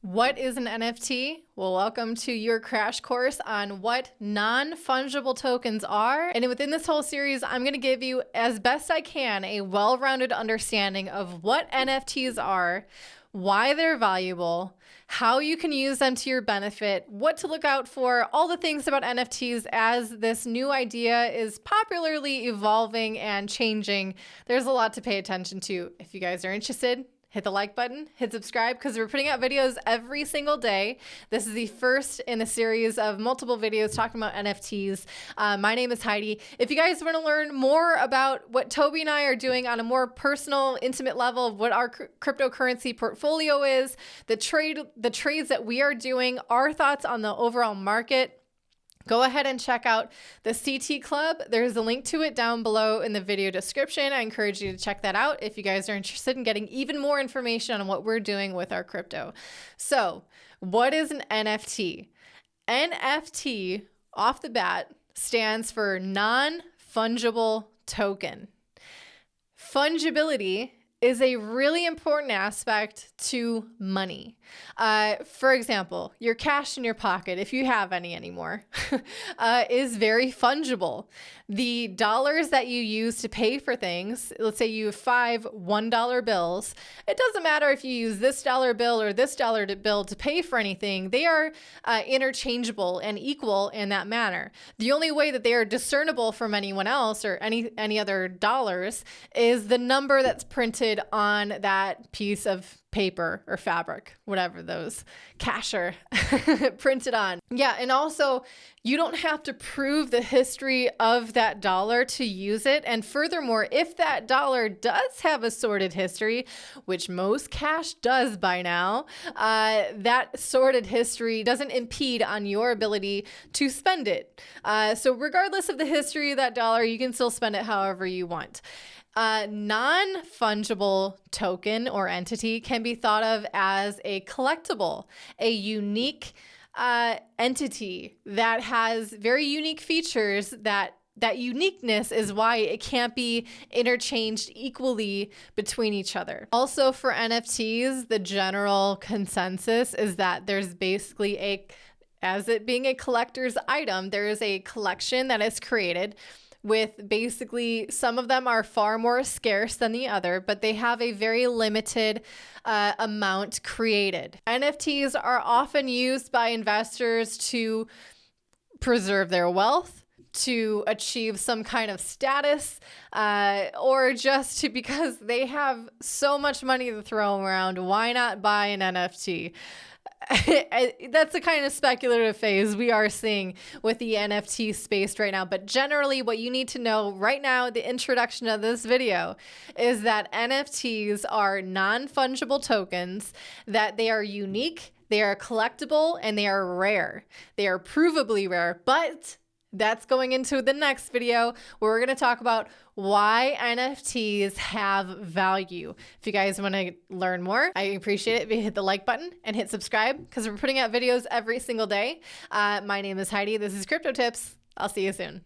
What is an NFT? Well, welcome to your crash course on what non-fungible tokens are. And within this whole series, I'm going to give you, as best I can, a well-rounded understanding of what NFTs are, why they're valuable, how you can use them to your benefit, what to look out for, all the things about NFTs as this new idea is popularly evolving and changing. There's a lot to pay attention to. If you guys are interested, hit the like button, hit subscribe, because we're putting out videos every single day. This is the first in a series of multiple videos talking about NFTs. My name is Heidi. If you guys want to learn more about what Toby and I are doing on a more personal, intimate level of what our cryptocurrency portfolio is, the trades that we are doing, our thoughts on the overall market, go ahead and check out the CT Club. There's a link to it down below in the video description. I encourage you to check that out if you guys are interested in getting even more information on what we're doing with our crypto. So, what is an NFT? NFT, off the bat, stands for non-fungible token. Fungibility is a really important aspect to money. For example, your cash in your pocket, if you have any anymore, is very fungible. The dollars that you use to pay for things, let's say you have 5 $1 bills, it doesn't matter if you use this dollar bill or this dollar bill to pay for anything, they are interchangeable and equal in that manner. The only way that they are discernible from anyone else or any other dollars is the number that's printed on that piece of paper or fabric, whatever those cash are printed on. Yeah, and also you don't have to prove the history of that dollar to use it. And furthermore, if that dollar does have a sordid history, which most cash does by now, that sordid history doesn't impede on your ability to spend it. So regardless of the history of that dollar, you can still spend it however you want. Non-fungible token or entity can be thought of as a collectible, a unique entity that has very unique features. That uniqueness is why it can't be interchanged equally between each other. Also, for NFTs, the general consensus is that there's basically as it being a collector's item, there is a collection that is created with basically, some of them are far more scarce than the other, but they have a very limited amount created. NFTs are often used by investors to preserve their wealth, to achieve some kind of status, or just because they have so much money to throw around. Why not buy an NFT? That's the kind of speculative phase we are seeing with the NFT space right now. But generally, what you need to know right now, the introduction of this video, is that NFTs are non-fungible tokens, that they are unique, they are collectible, and they are rare. They are provably rare, but that's going into the next video where we're going to talk about why NFTs have value. If you guys want to learn more, I appreciate it if you hit the like button and hit subscribe, because we're putting out videos every single day. My name is Heidi. This is Crypto Tips. I'll see you soon.